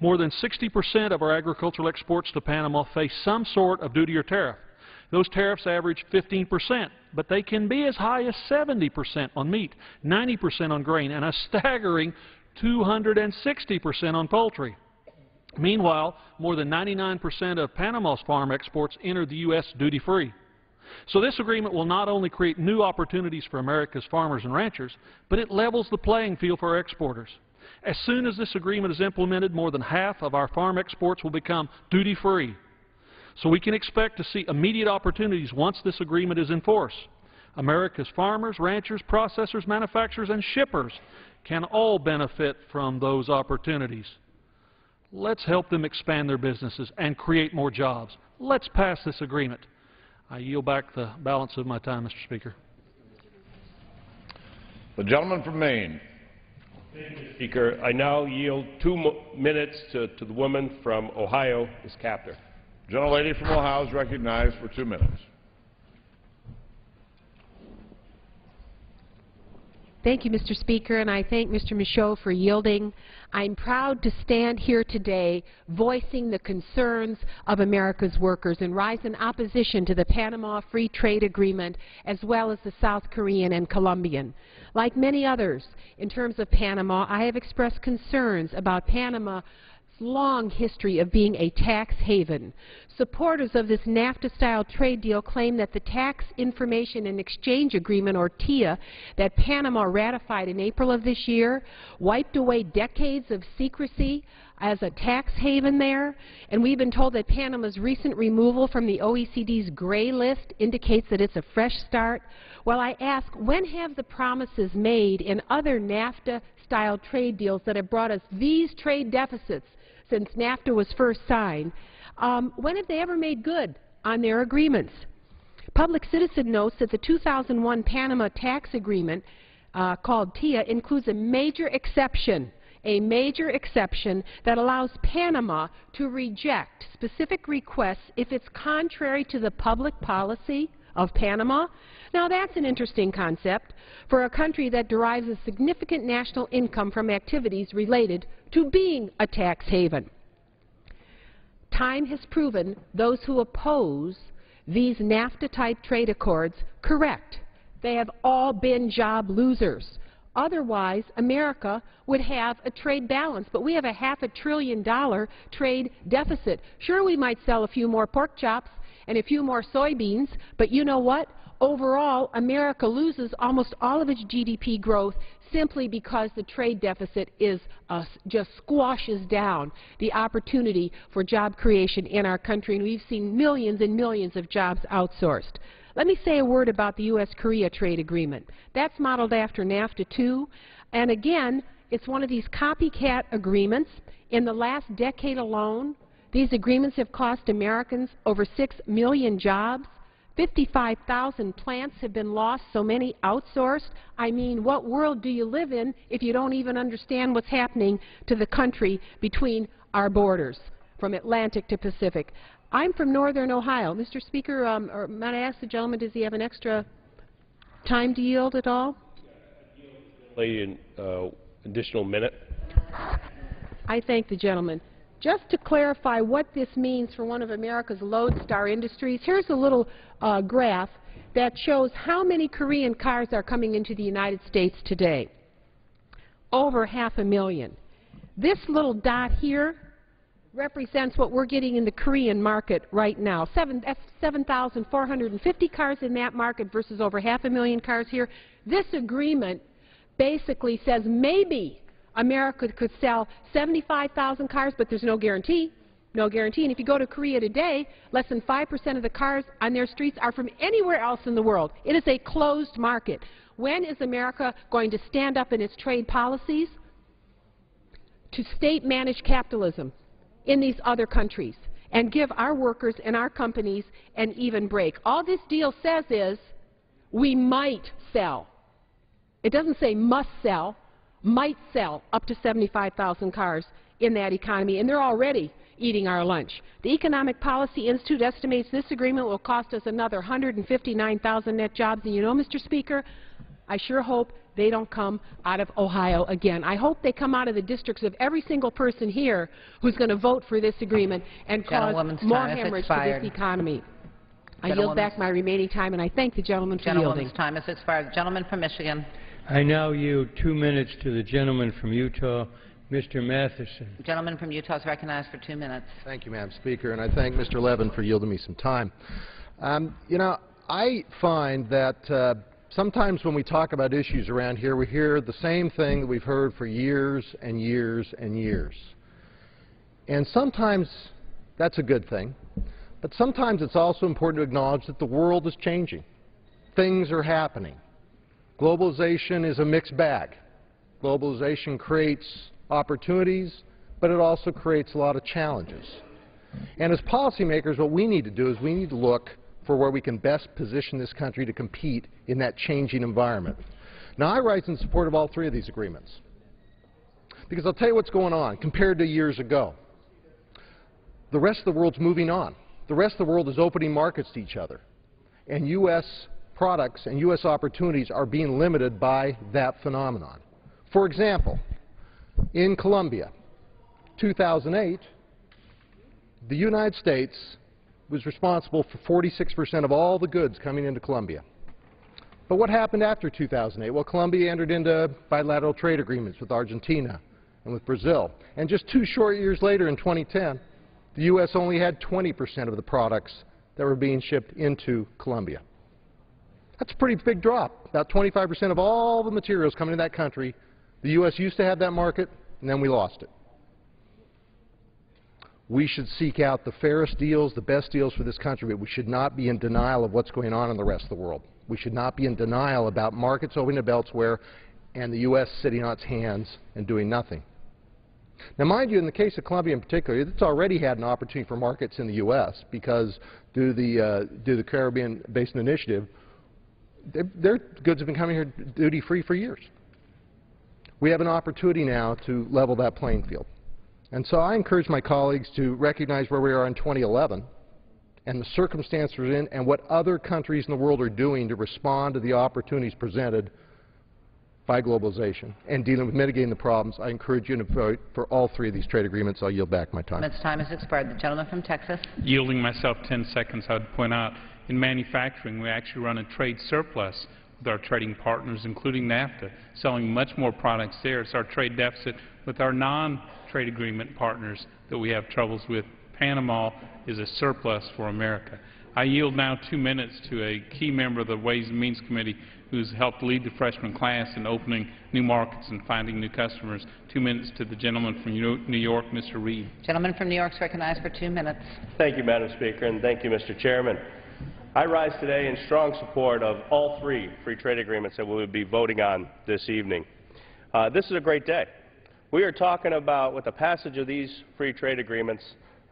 More than 60% of our agricultural exports to Panama face some sort of duty or tariff. Those tariffs average 15%, but they can be as high as 70% on meat, 90% on grain, and a staggering 260% on poultry. Meanwhile, more than 99% of Panama's farm exports enter the U.S. duty-free. So this agreement will not only create new opportunities for America's farmers and ranchers, but it levels the playing field for our exporters. As soon as this agreement is implemented, more than half of our farm exports will become duty-free. So we can expect to see immediate opportunities once this agreement is in force. America's farmers, ranchers, processors, manufacturers, and shippers can all benefit from those opportunities. Let's help them expand their businesses and create more jobs. Let's pass this agreement. I yield back the balance of my time, Mr. Speaker. The gentleman from Maine. Thank you, Speaker. I now yield 2 minutes to the woman from Ohio, Ms. Kapner. Gentlelady from Ohio is recognized for 2 minutes. Thank you, Mr. Speaker, and I thank Mr. Michaud for yielding. I'm proud to stand here today voicing the concerns of America's workers and rise in opposition to the Panama Free Trade Agreement as well as the South Korean and Colombian. Like many others, in terms of Panama, I have expressed concerns about Panama's long history of being a tax haven. Supporters of this NAFTA-style trade deal claim that the Tax Information and Exchange Agreement, or TIA, that Panama ratified in April of this year wiped away decades of secrecy as a tax haven there, and we've been told that Panama's recent removal from the OECD's gray list indicates that it's a fresh start. Well, I ask, when have the promises made in other NAFTA-style trade deals that have brought us these trade deficits since NAFTA was first signed, when have they ever made good on their agreements? Public Citizen notes that the 2001 Panama tax agreement, called TIA, includes a major exception that allows Panama to reject specific requests if it's contrary to the public policy of Panama. Now, that's an interesting concept for a country that derives a significant national income from activities related to being a tax haven. Time has proven those who oppose these NAFTA-type trade accords correct. They have all been job losers. Otherwise, America would have a trade balance, but we have a $500 billion trade deficit. Sure, we might sell a few more pork chops and a few more soybeans, but you know what? Overall, America loses almost all of its GDP growth simply because the trade deficit is just squashes down the opportunity for job creation in our country, and we've seen millions and millions of jobs outsourced. Let me say a word about the U.S.-Korea trade agreement. That's modeled after NAFTA too, and again, it's one of these copycat agreements. In the last decade alone, these agreements have cost Americans over 6 million jobs. 55,000 plants have been lost, so many outsourced. I mean, what world do you live in if you don't even understand what's happening to the country between our borders, from Atlantic to Pacific? I'm from northern Ohio. Mr. Speaker, or might I ask the gentleman, does he have an extra time to yield at all? An additional minute. I thank the gentleman. Just to clarify what this means for one of America's lodestar industries, here's a little graph that shows how many Korean cars are coming into the United States today. Over 500,000. This little dot here represents what we're getting in the Korean market right now. That's 7,450 cars in that market versus over 500,000 cars here. This agreement basically says maybe America could sell 75,000 cars, but there's no guarantee. No guarantee. And if you go to Korea today, less than 5% of the cars on their streets are from anywhere else in the world. It is a closed market. When is America going to stand up in its trade policies to state-managed capitalism in these other countries and give our workers and our companies an even break? All this deal says is we might sell. It doesn't say must sell. Might sell up to 75,000 cars in that economy, and they're already eating our lunch. The Economic Policy Institute estimates this agreement will cost us another 159,000 net jobs, and you know, Mr. Speaker, I sure hope they don't come out of Ohio again. I hope they come out of the districts of every single person here who's going to vote for this agreement and cause more hemorrhage to this economy. I yield back my remaining time, and I thank the gentleman for yielding. Time has expired. The gentleman from Michigan. I now yield 2 minutes to the gentleman from Utah, Mr. Matheson. The gentleman from Utah is recognized for 2 minutes. Thank you, Madam Speaker, and I thank Mr. Levin for yielding me some time. You know, I find that sometimes when we talk about issues around here, we hear the same thing that we've heard for years and years and years. And sometimes that's a good thing, but sometimes it's also important to acknowledge that the world is changing. Things are happening. Globalization is a mixed bag. Globalization creates opportunities, but it also creates a lot of challenges. And as policymakers, what we need to do is we need to look for where we can best position this country to compete in that changing environment. Now, I rise in support of all three of these agreements because I'll tell you what's going on compared to years ago. The rest of the world's moving on. The rest of the world is opening markets to each other, and U.S. products and U.S. opportunities are being limited by that phenomenon. For example, in Colombia, 2008, the United States was responsible for 46% of all the goods coming into Colombia. But what happened after 2008? Well, Colombia entered into bilateral trade agreements with Argentina and with Brazil. And just 2 short years later, in 2010, the U.S. only had 20% of the products that were being shipped into Colombia. That's a pretty big drop. About 25% of all the materials coming into that country, the U.S. used to have that market, and then we lost it. We should seek out the fairest deals, the best deals for this country, but we should not be in denial of what's going on in the rest of the world. We should not be in denial about markets opening up elsewhere and the U.S. sitting on its hands and doing nothing. Now, mind you, in the case of Colombia in particular, it's already had an opportunity for markets in the U.S. because due to the Caribbean Basin Initiative, their goods have been coming here duty-free for years. We have an opportunity now to level that playing field. And so I encourage my colleagues to recognize where we are in 2011 and the circumstances we're in and what other countries in the world are doing to respond to the opportunities presented by globalization and dealing with mitigating the problems. I encourage you to vote for all three of these trade agreements. I'll yield back my time. Its time has expired. The gentleman from Texas. Yielding myself 10 seconds, I would point out in manufacturing we actually run a trade surplus with our trading partners, including NAFTA, selling much more products there. It's our trade deficit with our non-trade agreement partners that we have troubles with. Panama is a surplus for America. I yield now 2 minutes to a key member of the Ways and Means Committee who's helped lead the freshman class in opening new markets and finding new customers. 2 minutes to the gentleman from New York, Mr. Reed. Gentleman from New York is recognized for 2 minutes. Thank you, Madam Speaker, and thank you, Mr. Chairman. I rise today in strong support of all three free trade agreements that we will be voting on this evening. This is a great day. We are talking about, with the passage of these free trade agreements,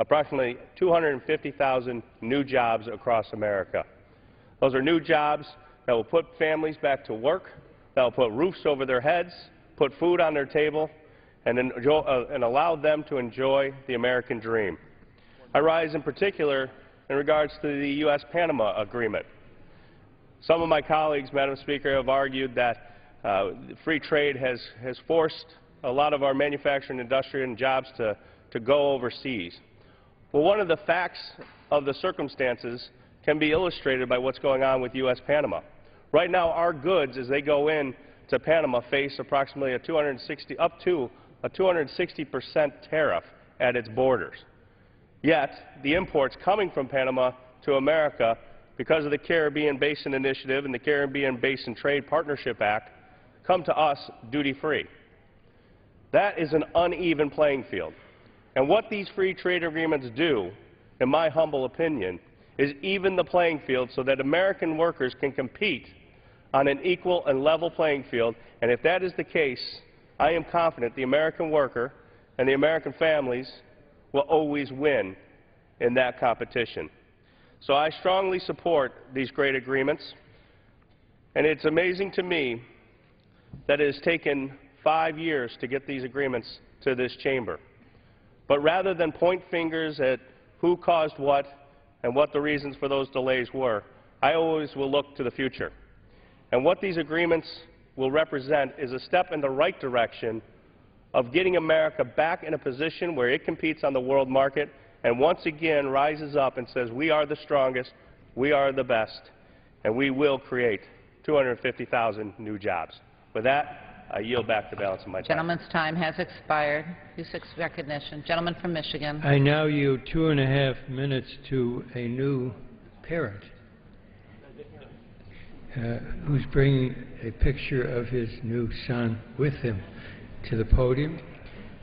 approximately 250,000 new jobs across America. Those are new jobs that will put families back to work, that will put roofs over their heads, put food on their table, and allow them to enjoy the American dream. I rise in particular in regards to the U.S.-Panama agreement. Some of my colleagues, Madam Speaker, have argued that free trade has forced a lot of our manufacturing industry and jobs to go overseas. Well, one of the facts of the circumstances can be illustrated by what's going on with U.S.-Panama. Right now, our goods, as they go in to Panama, face approximately up to a 260% tariff at its borders. Yet, the imports coming from Panama to America, because of the Caribbean Basin Initiative and the Caribbean Basin Trade Partnership Act, come to us duty-free. That is an uneven playing field. And what these free trade agreements do, in my humble opinion, is even the playing field so that American workers can compete on an equal and level playing field. And if that is the case, I am confident the American worker and the American families will always win in that competition. So I strongly support these great agreements. And it's amazing to me that it has taken 5 years to get these agreements to this chamber. But rather than point fingers at who caused what and what the reasons for those delays were, I always will look to the future. And what these agreements will represent is a step in the right direction of getting America back in a position where it competes on the world market and once again rises up and says, we are the strongest, we are the best, and we will create 250,000 new jobs. With that, I yield back the balance of my time. Gentleman's time has expired. Who seeks recognition? Gentleman from Michigan. I now yield 2.5 minutes to a new parent who's bringing a picture of his new son with him to the podium.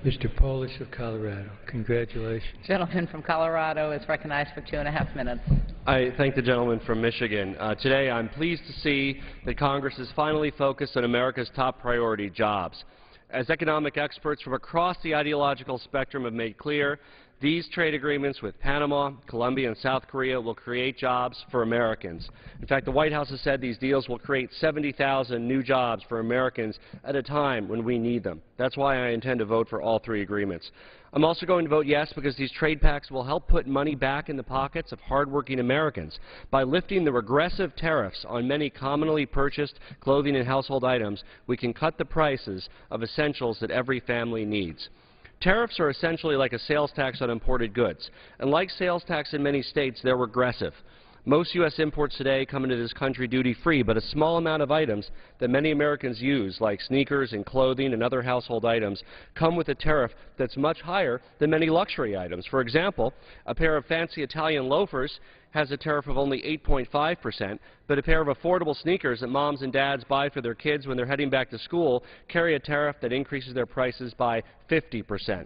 Mr. Polish of Colorado. Congratulations. Gentleman from Colorado is recognized for 2.5 minutes. I thank the gentleman from Michigan. Today I'm pleased to see that Congress is finally focused on America's top priority, jobs. As economic experts from across the ideological spectrum have made clear, These trade agreements with Panama, Colombia, and South Korea will create jobs for Americans. In fact, the White House has said these deals will create 70,000 new jobs for Americans at a time when we need them. That's why I intend to vote for all three agreements. I'm also going to vote yes because these trade pacts will help put money back in the pockets of hardworking Americans. By lifting the regressive tariffs on many commonly purchased clothing and household items, we can cut the prices of essentials that every family needs. Tariffs are essentially like a sales tax on imported goods, and like sales tax in many states, they're regressive. Most U.S. imports today come into this country duty-free, but a small amount of items that many Americans use, like sneakers and clothing and other household items, come with a tariff that's much higher than many luxury items. For example, a pair of fancy Italian loafers has a tariff of only 8.5%, but a pair of affordable sneakers that moms and dads buy for their kids when they're heading back to school carry a tariff that increases their prices by 50%.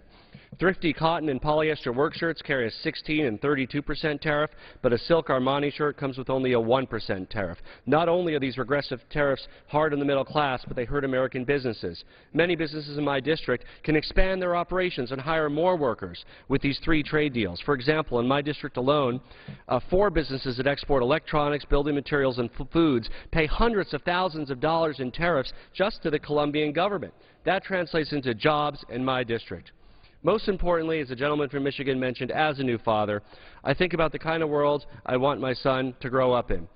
Thrifty cotton and polyester work shirts carry a 16 and 32% tariff, but a silk Armani shirt comes with only a 1% tariff. Not only are these regressive tariffs hard on the middle class, but they hurt American businesses. Many businesses in my district can expand their operations and hire more workers with these three trade deals. For example, in my district alone, 4 businesses that export electronics, building materials, and foods pay hundreds of thousands of dollars in tariffs just to the Colombian government. That translates into jobs in my district. Most importantly, as the gentleman from Michigan mentioned, as a new father, I think about the kind of world I want my son to grow up in.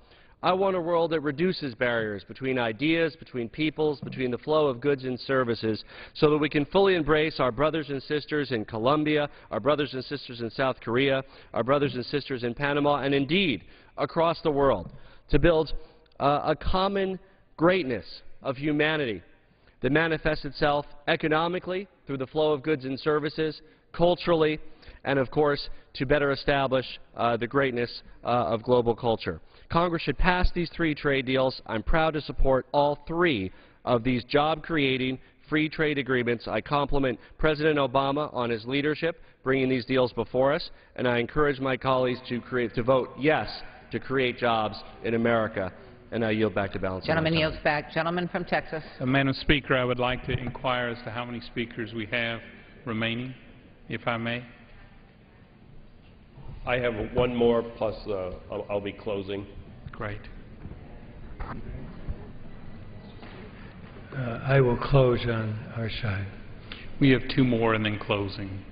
I want a world that reduces barriers between ideas, between peoples, between the flow of goods and services, so that we can fully embrace our brothers and sisters in Colombia, our brothers and sisters in South Korea, our brothers and sisters in Panama, and indeed across the world, to build a common greatness of humanity that manifests itself economically through the flow of goods and services, culturally, and of course to better establish the greatness of global culture. Congress should pass these three trade deals. I'm proud to support all three of these job-creating free trade agreements. I compliment President Obama on his leadership bringing these deals before us, and I encourage my colleagues to vote yes to create jobs in America. And I yield back to balance. Gentleman yields back. Gentleman from Texas. Madam Speaker, I would like to inquire as to how many speakers we have remaining, if I may. I have one more, plus I'll be closing. Great. I will close on our side. We have 2 more and then closing.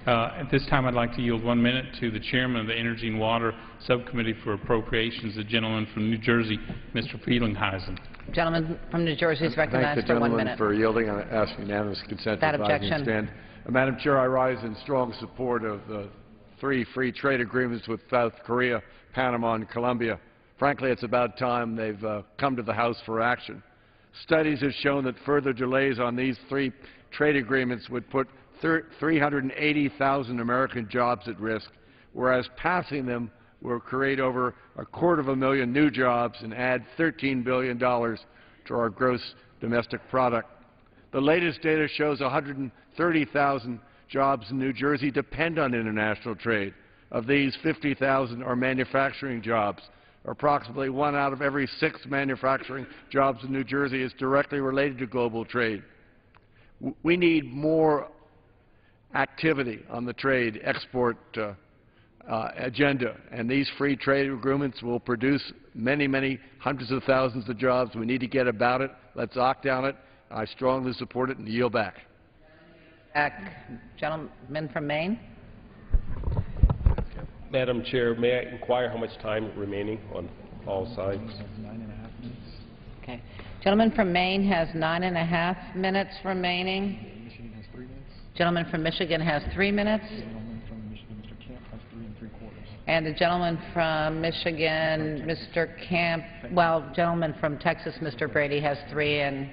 At this time, I'd like to yield 1 minute to the Chairman of the Energy and Water Subcommittee for Appropriations, the gentleman from New Jersey, Mr. Feilinghausen. Gentleman from New Jersey is recognized for 1 minute. Thank the gentleman for yielding. I ask unanimous consent Without to advise objection. stand. Madam Chair, I rise in strong support of the 3 free trade agreements with South Korea, Panama, and Colombia. Frankly, it's about time they've come to the House for action. Studies have shown that further delays on these 3 trade agreements would put 380,000 American jobs at risk, whereas passing them will create over 250,000 new jobs and add $13 billion to our gross domestic product. The latest data shows 130,000 jobs in New Jersey depend on international trade. Of these, 50,000 are manufacturing jobs. Approximately 1 out of every 6 manufacturing jobs in New Jersey is directly related to global trade. We need more activity on the trade export agenda, and these free trade agreements will produce many, many hundreds of thousands of jobs. We need to get about it. Let's act on it. I strongly support it and yield back. Gentleman from Maine. Madam Chair, may I inquire how much time remaining on all sides? Okay. Gentleman from Maine has 9.5 minutes remaining. Gentleman from Michigan has 3 minutes. And the gentleman from Michigan, Mr. Camp, well, gentleman from Texas, Mr. Brady, has 3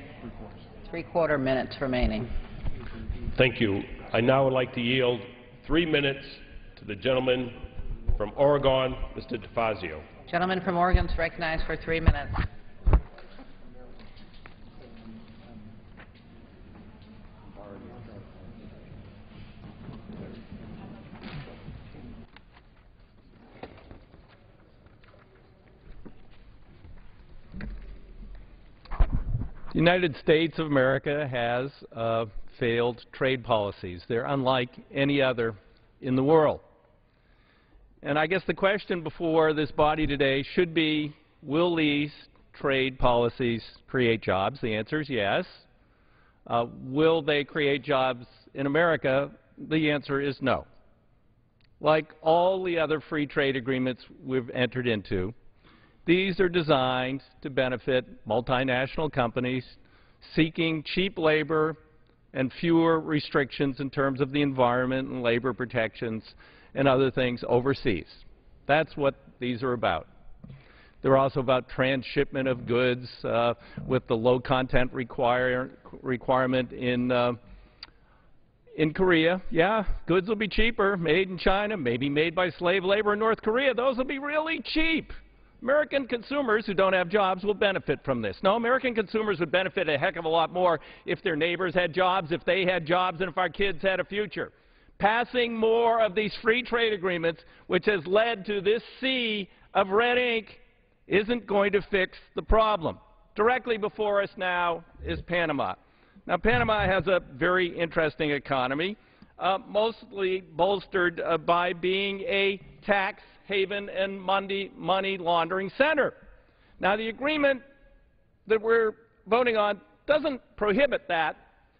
3/4 minutes remaining. Thank you. I now would like to yield 3 minutes to the gentleman from Oregon, Mr. DeFazio. Gentleman from Oregon is recognized for 3 minutes. The United States of America has failed trade policies. They're unlike any other in the world. And I guess the question before this body today should be, will these trade policies create jobs? The answer is yes. Will they create jobs in America? The answer is no. Like all the other free trade agreements we've entered into, these are designed to benefit multinational companies seeking cheap labor and fewer restrictions in terms of the environment and labor protections and other things overseas. That's what these are about. They're also about transshipment of goods with the low content requirement in Korea. Yeah, goods will be cheaper, made in China, maybe made by slave labor in North Korea. Those will be really cheap. American consumers who don't have jobs will benefit from this. No, American consumers would benefit a heck of a lot more if their neighbors had jobs, if they had jobs, and if our kids had a future. Passing more of these free trade agreements, which has led to this sea of red ink, isn't going to fix the problem. Directly before us now is Panama. Now, Panama has a very interesting economy, mostly bolstered by being a tax haven and money laundering center. Now, the agreement that we're voting on doesn't prohibit that,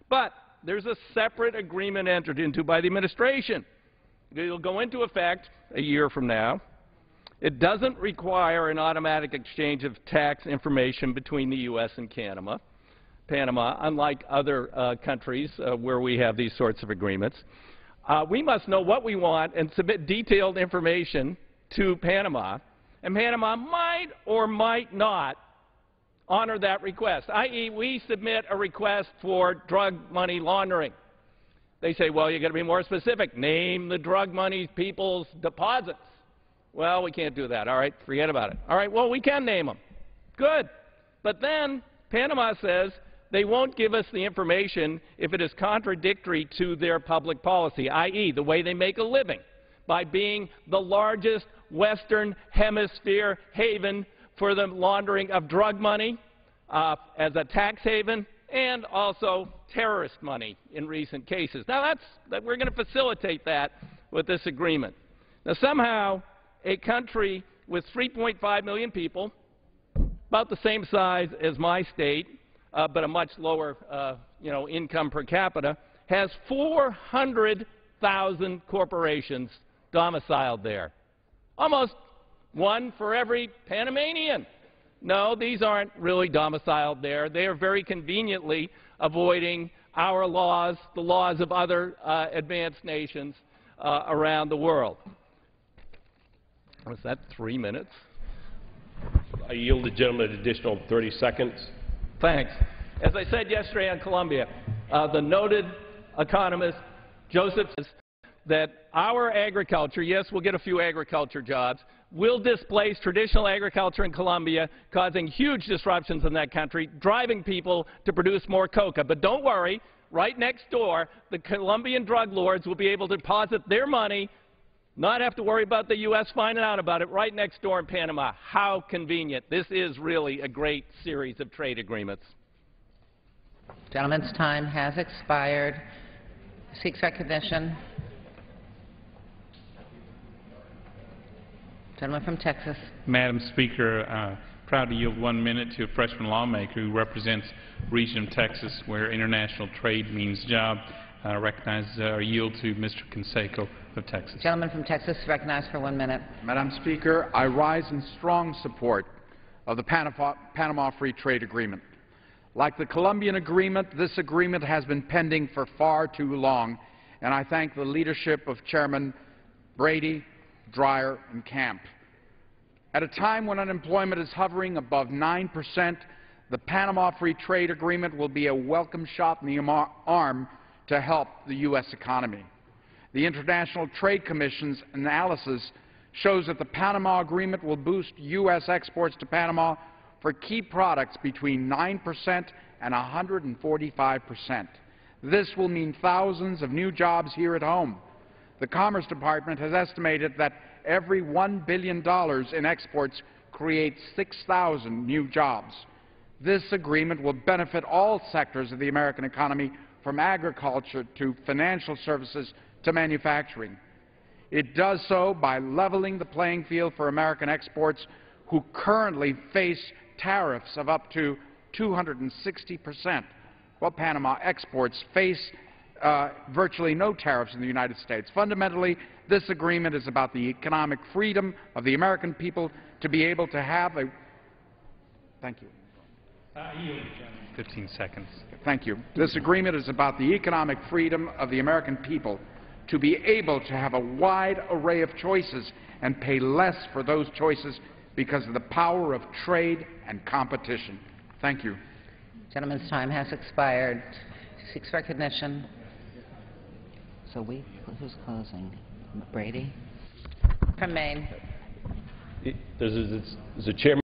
but there's a separate agreement entered into by the administration. It'll go into effect a year from now. It doesn't require an automatic exchange of tax information between the U.S. and Panama, unlike other countries where we have these sorts of agreements. We must know what we want and submit detailed information to Panama, and Panama might or might not honor that request, i.e., we submit a request for drug money laundering. They say, well, you've got to be more specific. Name the drug money people's deposits. Well, we can't do that. All right, forget about it. All right, well, we can name them. Good. But then Panama says they won't give us the information if it is contradictory to their public policy, i.e., the way they make a living by being the largest Western Hemisphere haven for the laundering of drug money as a tax haven and also terrorist money in recent cases. Now, we're going to facilitate that with this agreement. Now, somehow, a country with 3.5 million people, about the same size as my state, but a much lower, income per capita, has 400,000 corporations domiciled there. Almost one for every Panamanian. No, these aren't really domiciled there. They are very conveniently avoiding our laws, the laws of other advanced nations around the world. Was that 3 minutes? I yield the gentleman an additional 30 seconds. Thanks. As I said yesterday on Colombia, the noted economist Joseph says that our agriculture, yes, we'll get a few agriculture jobs, will displace traditional agriculture in Colombia, causing huge disruptions in that country, driving people to produce more coca. But don't worry, right next door, the Colombian drug lords will be able to deposit their money, not have to worry about the U.S. finding out about it, right next door in Panama. How convenient. This is really a great series of trade agreements. Gentleman's time has expired. Seeks recognition. Gentleman from Texas. Madam Speaker, proud to yield 1 minute to a freshman lawmaker who represents region of Texas where international trade means job. Recognize or yield to Mr. Canseco of Texas. Gentleman from Texas recognized for 1 minute. Madam Speaker, I rise in strong support of the Panama Free Trade Agreement. Like the Colombian agreement, this agreement has been pending for far too long, and I thank the leadership of Chairman Brady, Dreyer, and Camp. At a time when unemployment is hovering above 9%, the Panama Free Trade Agreement will be a welcome shot in the arm to help the U.S. economy. The International Trade Commission's analysis shows that the Panama Agreement will boost U.S. exports to Panama for key products between 9% and 145%. This will mean thousands of new jobs here at home. The Commerce Department has estimated that every $1 billion in exports creates 6,000 new jobs. This agreement will benefit all sectors of the American economy, from agriculture to financial services to manufacturing. It does so by leveling the playing field for American exports who currently face tariffs of up to 260%, while Panama exports face virtually no tariffs in the United States. Fundamentally, this agreement is about the economic freedom of the American people to be able to have a... Thank you. 15 seconds. Thank you. This agreement is about the economic freedom of the American people to be able to have a wide array of choices and pay less for those choices because of the power of trade and competition. Thank you. Gentleman's time has expired. Seeks recognition. So who's closing? Brady? From Maine. There's a chairman.